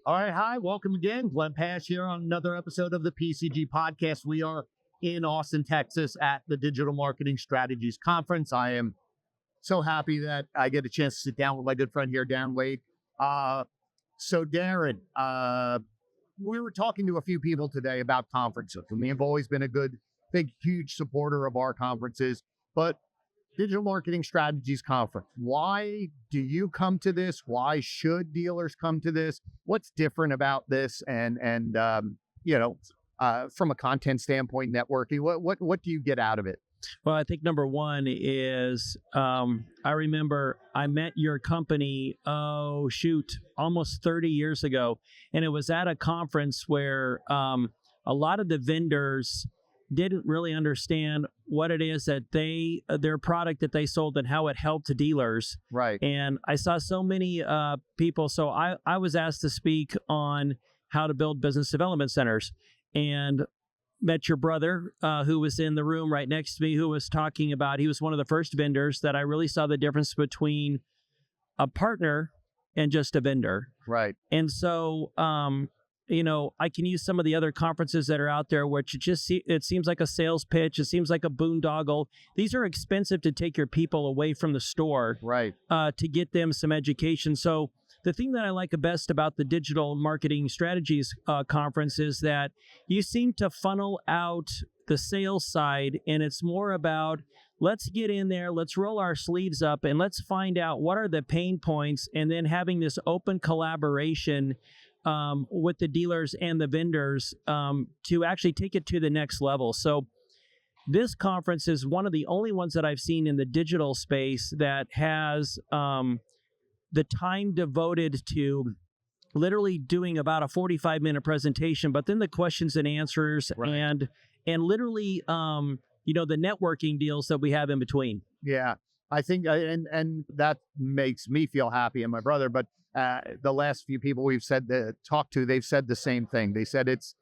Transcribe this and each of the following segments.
All right, hi, welcome again. Glenn Pash here on another episode of the PCG Podcast. We are in Austin, Texas at the Digital Marketing Strategies Conference. I am so happy that I get a chance to sit down with my good friend here, Darren Wade. So Darren, we were talking to a few people today about conferences. We have always been a good, big, huge supporter of our conferences, but Digital Marketing Strategies Conference. Why do you come to this? Why should dealers come to this? What's different about this? And from a content standpoint, networking, what do you get out of it? Well, I think number one is I remember I met your company, almost 30 years ago. And it was at a conference where a lot of the vendors didn't really understand what it is that their product that they sold and how it helped dealers. Right. And I saw so many people. So I was asked to speak on how to build business development centers, and met your brother who was in the room right next to me, who was talking about, he was one of the first vendors that I really saw the difference between a partner and just a vendor. Right. And so, I can use some of the other conferences that are out there, which it seems like a sales pitch. It seems like a boondoggle. These are expensive to take your people away from the store, right? To get them some education. So the thing that I like best about the Digital Marketing Strategies Conference is that you seem to funnel out the sales side, and it's more about, let's get in there, let's roll our sleeves up, and let's find out what are the pain points, and then having this open collaboration with the dealers and the vendors to actually take it to the next level. So this conference is one of the only ones that I've seen in the digital space that has the time devoted to literally doing about a 45-minute presentation, but then the questions and answers, right, and literally the networking deals that we have in between. Yeah, I think and that makes me feel happy and my brother, but the last few people we've talked to, they've said the same thing. They said it's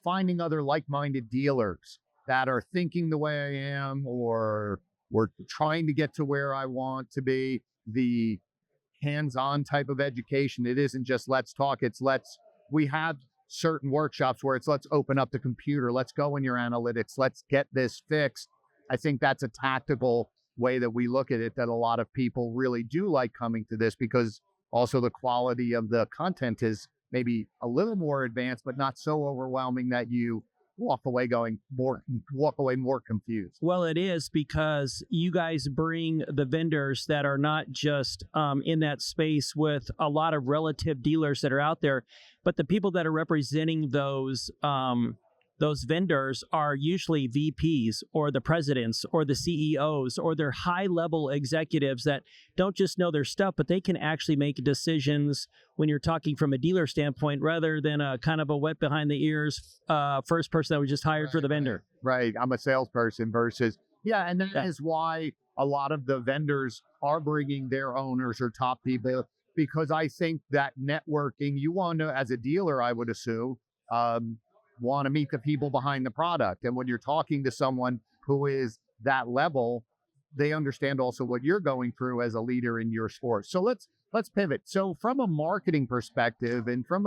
finding other like-minded dealers that are thinking the way I am, or we're trying to get to where I want to be. The hands-on type of education. It isn't just let's talk. It's we have certain workshops where it's let's open up the computer. Let's go in your analytics. Let's get this fixed. I think that's a tactical way that we look at it, that a lot of people really do like coming to this, because also the quality of the content is maybe a little more advanced, but not so overwhelming that you walk away more confused. Well, it is, because you guys bring the vendors that are not just in that space with a lot of relative dealers that are out there, but the people that are representing those vendors are usually VPs or the presidents or the CEOs, or they're high-level executives that don't just know their stuff, but they can actually make decisions when you're talking from a dealer standpoint, rather than a kind of a wet behind the ears first person that was just hired for the vendor. Right. I'm a salesperson versus, and that is why a lot of the vendors are bringing their owners or top people, because I think that networking, you want to, as a dealer, I would assume, want to meet the people behind the product. And when you're talking to someone who is that level, they understand also what you're going through as a leader in your sport. So let's pivot. So from a marketing perspective, and from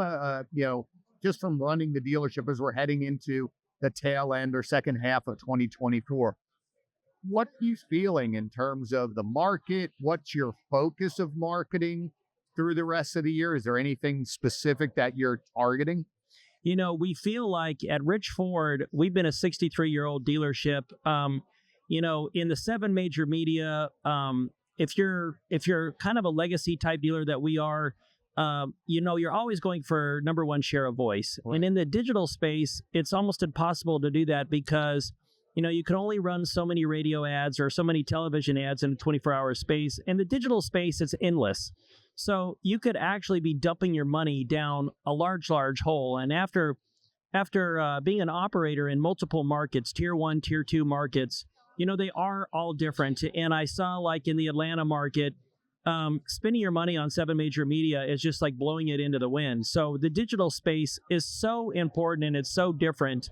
just from running the dealership as we're heading into the tail end or second half of 2024, what are you feeling in terms of the market? What's your focus of marketing through the rest of the year? Is there anything specific that you're targeting? We feel like at Rich Ford, we've been a 63-year-old dealership. In the 7 major media, if you're kind of a legacy type dealer that we are, you're always going for number one share of voice. Right. And in the digital space, it's almost impossible to do that, because you can only run so many radio ads or so many television ads in a 24-hour space. In the digital space, it's endless. So you could actually be dumping your money down a large hole. And after being an operator in multiple markets, tier 1, tier 2 markets, they are all different. And I saw, like in the Atlanta market, spending your money on 7 major media is just like blowing it into the wind. So the digital space is so important, and it's so different.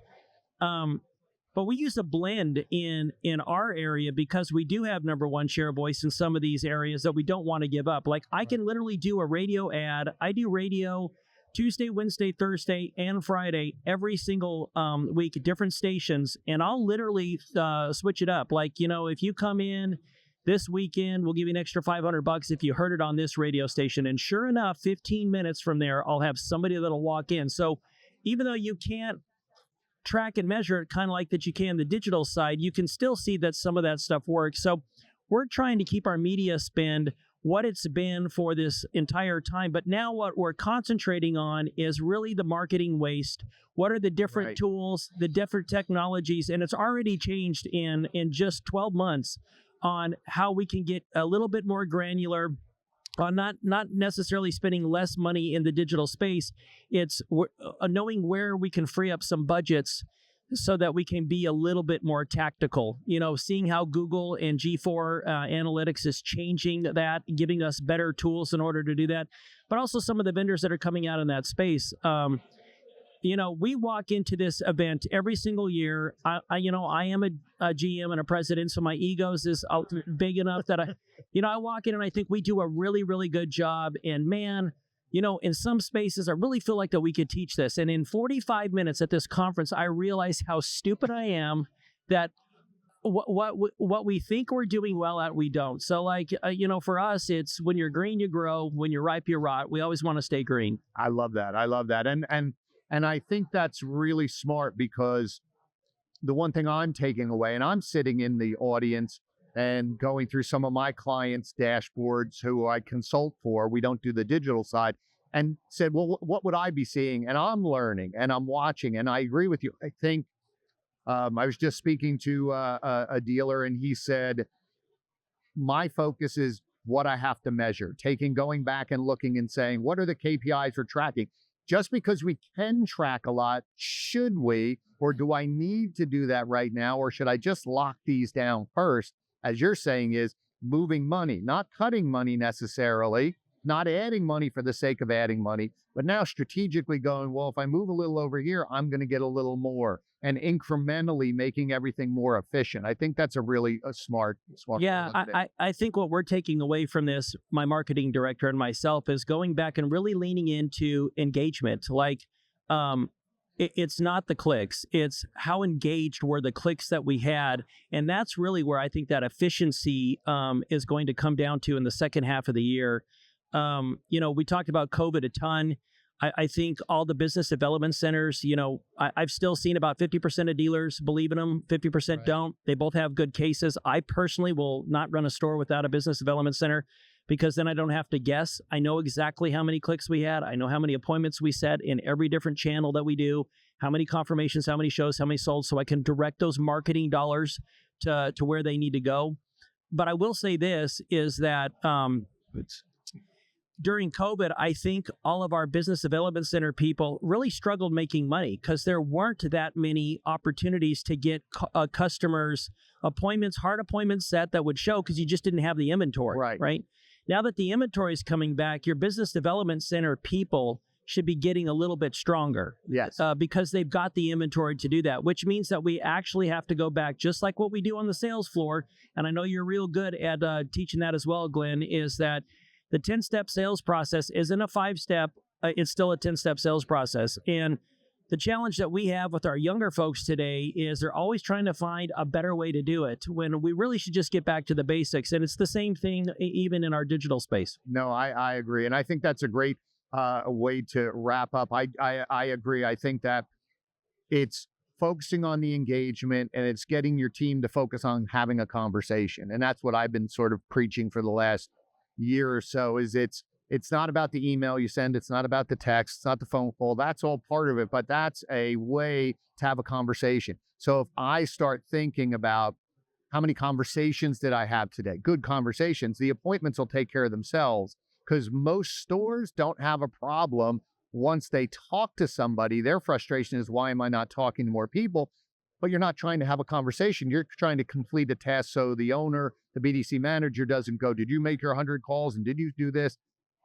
But we use a blend in our area, because we do have number one share of voice in some of these areas that we don't want to give up. Like, I can literally do a radio ad. I do radio Tuesday, Wednesday, Thursday, and Friday, every single week, different stations. And I'll literally switch it up. Like, if you come in this weekend, we'll give you an extra $500 if you heard it on this radio station. And sure enough, 15 minutes from there, I'll have somebody that'll walk in. So even though you can't track and measure it kind of like that you can the digital side, you can still see that some of that stuff works. So we're trying to keep our media spend what it's been for this entire time. But now what we're concentrating on is really the marketing waste. What are the different tools, the different technologies? And it's already changed in just 12 months on how we can get a little bit more granular on not necessarily spending less money in the digital space. It's knowing where we can free up some budgets so that we can be a little bit more tactical. Seeing how Google and G4 Analytics is changing that, giving us better tools in order to do that. But also some of the vendors that are coming out in that space. We walk into this event every single year. I am a GM and a president, so my egos is big enough that I walk in and I think we do a really, really good job. And man, in some spaces, I really feel like that we could teach this. And in 45 minutes at this conference, I realized how stupid I am that what we think we're doing well at, we don't. So for us, it's when you're green, you grow. When you're ripe, you rot. We always want to stay green. I love that. And I think that's really smart, because the one thing I'm taking away, and I'm sitting in the audience and going through some of my clients' dashboards who I consult for, we don't do the digital side, and said, well, what would I be seeing? And I'm learning and I'm watching, and I agree with you. I think I was just speaking to a dealer, and he said, my focus is what I have to measure, going back and looking and saying, what are the KPIs for tracking? Just because we can track a lot, should we, or do I need to do that right now? Or should I just lock these down first? As you're saying, is moving money, not cutting money necessarily, not adding money for the sake of adding money, but now strategically going, well, if I move a little over here, I'm going to get a little more, and incrementally making everything more efficient. I think that's a really smart. Yeah, I think what we're taking away from this, my marketing director and myself, is going back and really leaning into engagement. It's not the clicks, it's how engaged were the clicks that we had. And that's really where I think that efficiency is going to come down to in the second half of the year. We talked about COVID a ton. I think all the business development centers, I've still seen about 50% of dealers believe in them, 50% don't. They both have good cases. I personally will not run a store without a business development center, because then I don't have to guess. I know exactly how many clicks we had. I know how many appointments we set in every different channel that we do, how many confirmations, how many shows, how many sold, so I can direct those marketing dollars to where they need to go. But I will say this, is that during COVID, I think all of our business development center people really struggled making money, because there weren't that many opportunities to get customers appointments, hard appointments set that would show, because you just didn't have the inventory. Right. Now that the inventory is coming back, your business development center people should be getting a little bit stronger. Yes. Because they've got the inventory to do that, which means that we actually have to go back, just like what we do on the sales floor. And I know you're real good at teaching that as well, Glenn, is that the 10-step sales process isn't a 5-step. It's still a 10-step sales process. And the challenge that we have with our younger folks today is they're always trying to find a better way to do it, when we really should just get back to the basics. And it's the same thing even in our digital space. No, I agree. And I think that's a great way to wrap up. I agree. I think that it's focusing on the engagement, and it's getting your team to focus on having a conversation. And that's what I've been sort of preaching for the last year or so, is it's not about the email you send. It's not about the text. It's not the phone call. That's all part of it, but that's a way to have a conversation. So if I start thinking about how many conversations did I have today, good conversations, the appointments will take care of themselves, because most stores don't have a problem once they talk to somebody. Their frustration is, why am I not talking to more people? But you're not trying to have a conversation. You're trying to complete a task, so the owner, the BDC manager, doesn't go, did you make your 100 calls and did you do this?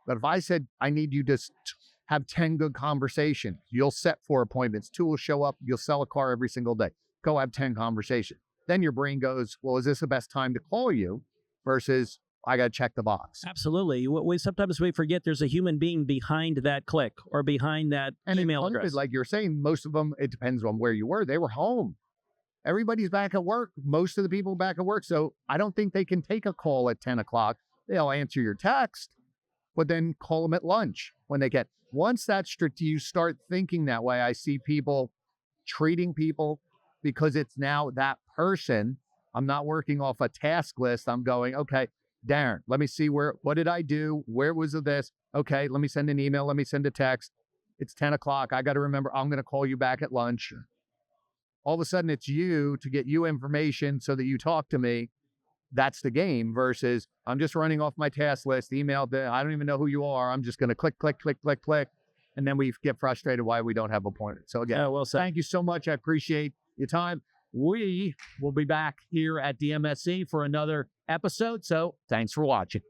But if I said, I need you to have 10 good conversations, you'll set 4 appointments, 2 will show up, you'll sell a car every single day. Go have 10 conversations. Then your brain goes, well, is this the best time to call you? Versus, I got to check the box. Absolutely. Sometimes we forget there's a human being behind that click or behind that email address. Like you're saying, most of them, it depends on where you were. They were home. Everybody's back at work. Most of the people back at work. So I don't think they can take a call at 10 o'clock. They'll answer your text, but then call them at lunch when they get. Once that's you start thinking that way, I see people treating people because it's now that person. I'm not working off a task list. I'm going, okay, Darren, let me see what did I do? Where was this? Okay, let me send an email. Let me send a text. It's 10 o'clock. I got to remember, I'm going to call you back at lunch. All of a sudden it's you to get you information so that you talk to me. That's the game versus I'm just running off my task list, email, I don't even know who you are. I'm just going to click. And then we get frustrated why we don't have appointments. So again, well said. Thank you so much. I appreciate your time. We will be back here at DMSC for another episode. So thanks for watching.